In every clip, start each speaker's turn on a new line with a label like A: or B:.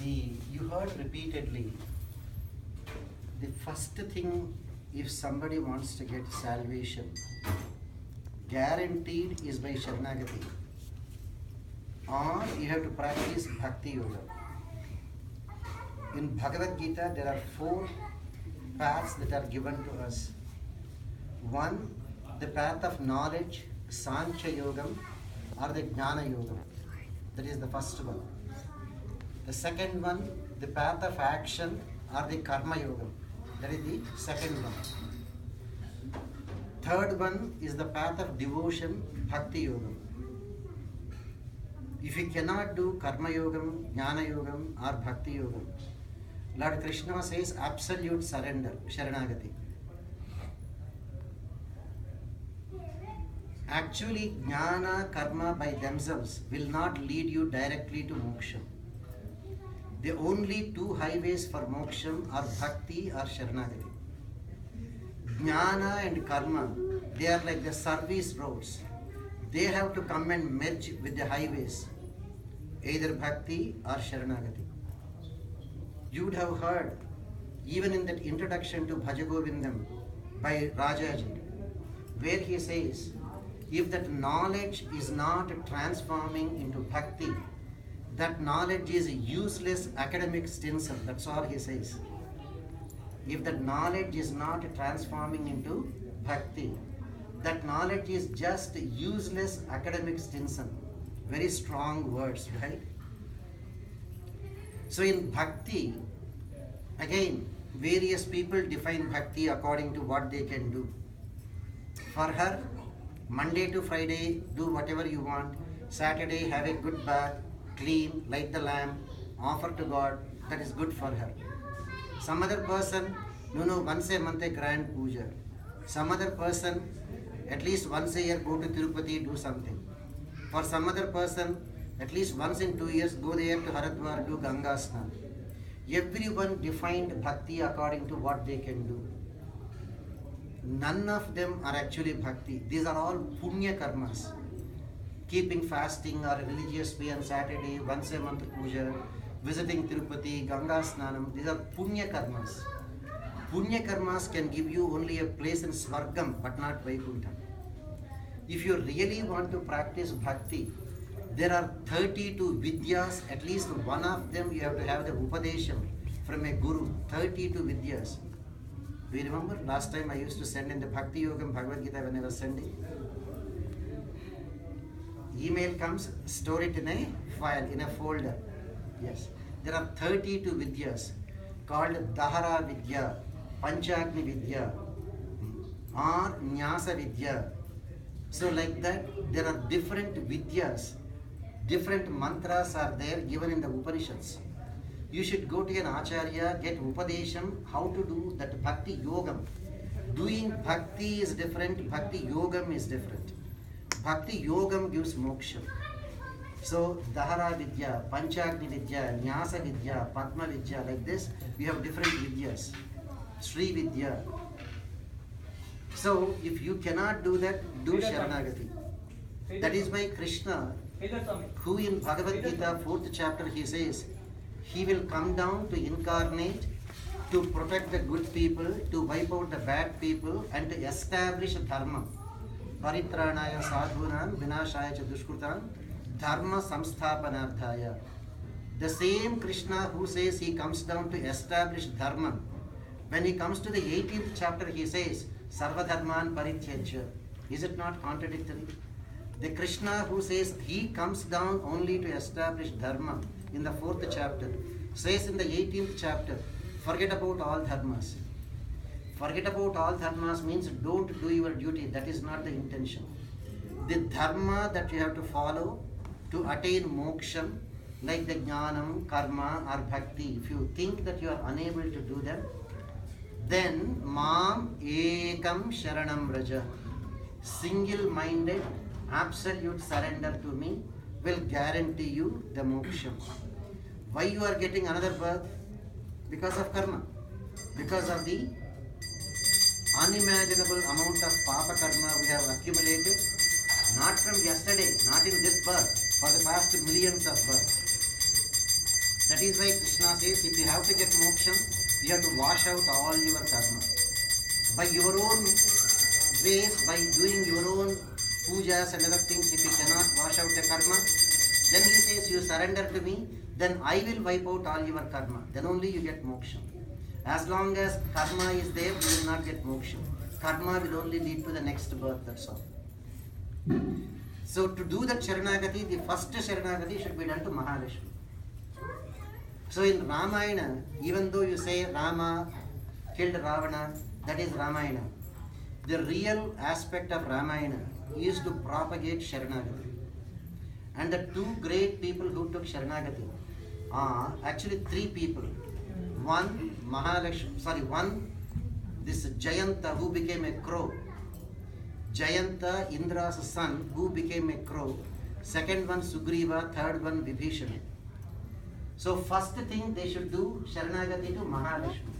A: See, you heard repeatedly, the first thing if somebody wants to get salvation, guaranteed is by Sharanagati. Or you have to practice Bhakti Yoga. In Bhagavad Gita, there are 4 paths that are given to us. 1, the path of knowledge, Sankhya Yogam, or the Jnana Yogam. That is the first one. The second one, the path of action, or the Karma Yogam. That is the second one. Third one is the path of devotion, Bhakti Yogam. If you cannot do Karma Yogam, Jnana Yogam, or Bhakti Yogam, Lord Krishna says absolute surrender, Sharanagati. Actually, Jnana, Karma by themselves will not lead you directly to moksha. The only 2 highways for moksha are Bhakti or Sharanagati. Jnana and Karma, they are like the service roads. They have to come and merge with the highways, either Bhakti or Sharanagati. You would have heard, even in that introduction to Bhaja Govindam by Rajaji, where he says, if that knowledge is not transforming into Bhakti, that knowledge is a useless academic stencil. That's all he says. If that knowledge is not transforming into Bhakti, that knowledge is just a useless academic stencil. Very strong words, right? So in Bhakti, again, various people define Bhakti according to what they can do. For her, Monday to Friday, do whatever you want. Saturday, have a good bath, clean, light the lamp, offer to God. That is good for her. Some other person, once a month a grand puja. Some other person, at least once a year go to Tirupati, do something. For some other person, at least once in 2 years, go there to Haridwar, do Ganga Snan. Everyone defined Bhakti according to what they can do. None of them are actually Bhakti. These are all Punya Karmas. Keeping fasting or religious way on Saturday, once a month puja, visiting Tirupati, Ganga Snanam, these are Punya Karmas. Punya Karmas can give you only a place in Swargam, but not Vaikuntha. If you really want to practice Bhakti, there are 32 Vidyas, at least one of them you have to have the Upadesham from a Guru, 32 Vidyas. Do you remember? Last time I used to send in the Bhakti Yogam Bhagavad Gita when I was sending. Email comes, store it in a file, in a folder. Yes. There are 32 Vidyas called Dahara Vidya, Panchagni Vidya, or Nyasa Vidya. So like that, there are different Vidyas, different mantras are there given in the Upanishads. You should go to an Acharya, get Upadesham, how to do that Bhakti Yogam. Doing Bhakti is different, Bhakti Yogam is different. Bhakti Yogam gives moksha. So Dahara Vidya, Panchagni Vidya, Nyasa Vidya, Padma Vidya, like this, we have different Vidyas. Sri Vidya. So if you cannot do that, do Sharanagati. That is why Krishna, who in Bhagavad Gita 4th chapter he says, he will come down to incarnate, to protect the good people, to wipe out the bad people, and to establish Dharma. Paritranaya sadhunam vinashaya cha dushkrutam dharma samsthapanarthaya. The same Krishna who says he comes down to establish Dharma, when he comes to the 18th chapter he says Sarva Dharman Parityajya. Is it not contradictory? The Krishna who says he comes down only to establish Dharma in the 4th chapter says in the 18th chapter, forget about all dharmas. Forget about all dharmas means don't do your duty. That is not the intention. The dharma that you have to follow to attain moksha, like the jnanam, karma or bhakti, if you think that you are unable to do them, then mam ekam sharanam raja, single-minded, absolute surrender to me will guarantee you the moksha. Why you are getting another birth? Because of karma. Because of the unimaginable amount of papa karma we have accumulated, not from yesterday, not in this birth, for the past millions of births. That is why Krishna says, if you have to get moksha, you have to wash out all your karma. By your own ways, by doing your own pujas and other things, if you cannot wash out the karma, then he says, you surrender to me, then I will wipe out all your karma. Then only you get moksha. As long as karma is there, you will not get moksha. Karma will only lead to the next birth, that's all. So to do that Sharanagati, the first Sharanagati should be done to Mahalakshmi. So in Ramayana, even though you say Rama killed Ravana, that is Ramayana. The real aspect of Ramayana is to propagate Sharanagati. And the two great people who took Sharanagati are actually three people. One, this Jayanta who became a crow. Jayanta, Indra's son, who became a crow. Second one, Sugriva. Third one, Vibhishana. So first thing they should do, Sharanagati to Mahalakshmi.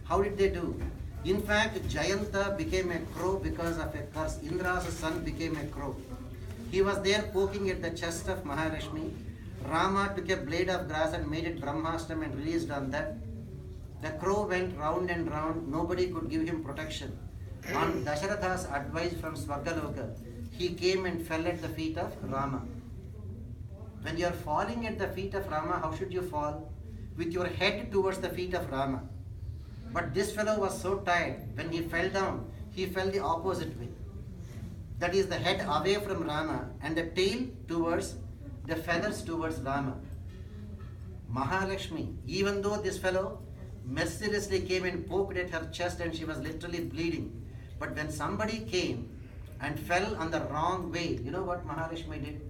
A: How did they do? In fact, Jayanta became a crow because of a curse. Indra's son became a crow. He was there poking at the chest of Mahalakshmi. Rama took a blade of grass and made it Brahmastam and released on that. The crow went round and round. Nobody could give him protection. On Dasharatha's advice from Swargaloka, he came and fell at the feet of Rama. When you are falling at the feet of Rama, how should you fall? With your head towards the feet of Rama. But this fellow was so tired, when he fell down, he fell the opposite way. That is the head away from Rama and the tail towards, the feathers towards Rama. Mahalakshmi, even though this fellow mercilessly came and poked at her chest and she was literally bleeding, but when somebody came and fell on the wrong way, you know what Mahalakshmi did?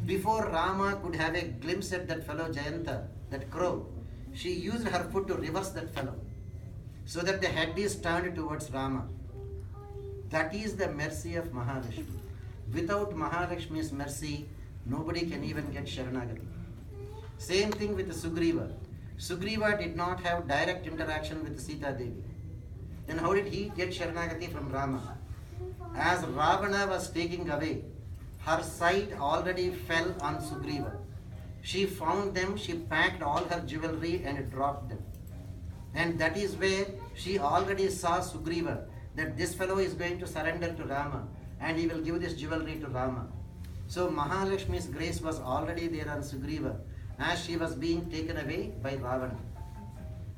A: Before Rama could have a glimpse at that fellow Jayanta, that crow, she used her foot to reverse that fellow, so that the head is turned towards Rama. That is the mercy of Mahalakshmi. Without Mahalakshmi's mercy, nobody can even get Sharanagati. Same thing with Sugriva. Sugriva did not have direct interaction with Sita Devi. Then how did he get Sharanagati from Rama? As Ravana was taking away, her sight already fell on Sugriva. She found them, she packed all her jewelry and dropped them. And that is where she already saw Sugriva, that this fellow is going to surrender to Rama and he will give this jewelry to Rama. So Mahalakshmi's grace was already there on Sugriva as she was being taken away by Ravana.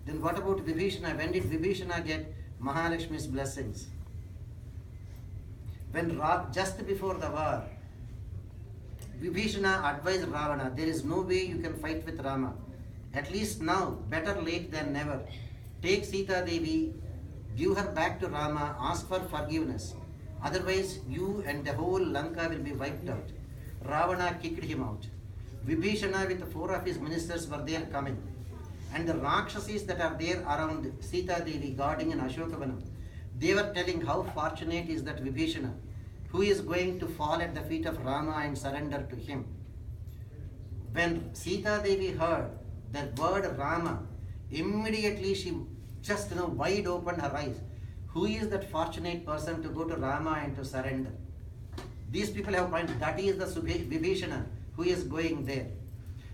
A: Then what about Vibhishana? When did Vibhishana get Mahalakshmi's blessings? When just before the war, Vibhishana advised Ravana, there is no way you can fight with Rama. At least now, better late than never. Take Sita Devi, give her back to Rama, ask for forgiveness. Otherwise, you and the whole Lanka will be wiped out. Ravana kicked him out. Vibhishana with 4 of his ministers were there coming. And the Rakshasis that are there around Sita Devi guarding in Ashokavanam, they were telling how fortunate is that Vibhishana, who is going to fall at the feet of Rama and surrender to him. When Sita Devi heard that word Rama, immediately she just wide opened her eyes. Who is that fortunate person to go to Rama and to surrender? These people have pointed, that is the Vibhishana who is going there.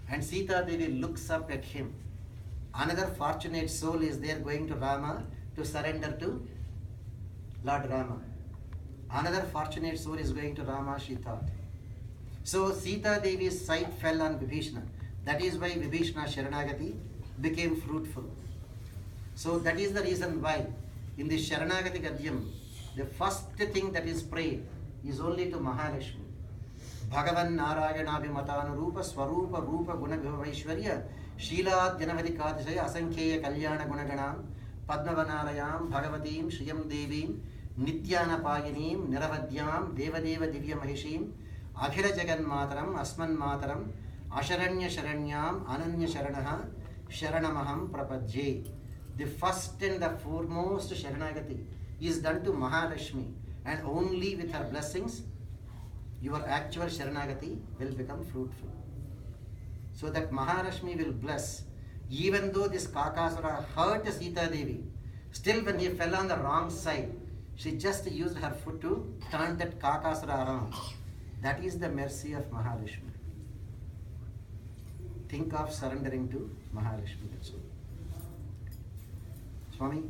A: And Sita Devi looks up at him. Another fortunate soul is there going to Rama to surrender to Lord Rama. Another fortunate soul is going to Rama, she thought. So Sita Devi's sight fell on Vibhishana. That is why Vibhishana Sharanagati became fruitful. So that is the reason why in the Sharanagati Gadyam, the first thing that is prayed is only to Mahalakshmi. Bhagavan Narayana Abhimatana Rupa Swarupa Rupa Guna Vaishwarya Sheela Janavadi Kadishaya Asankheya Kalyana Gunaganam Padmavanarayam Bhagavatim Shriyam Devim Nityana Payanim Niravadyam Devadeva Divya Mahishim Akhira Jagan Mataram Asman Mataram Asharanya Sharanyam Ananya Sharanaha Sharanamaham Prapadje. The first and the foremost Sharanagati is done to Mahalakshmi, and only with her blessings your actual Sharanagati will become fruitful. So that Mahalakshmi will bless. Even though this Kakasura hurt Sita Devi, still when he fell on the wrong side, she just used her foot to turn that Kakasura around. That is the mercy of Mahalakshmi. think of surrendering to Mahalakshmi. That's all. Swami,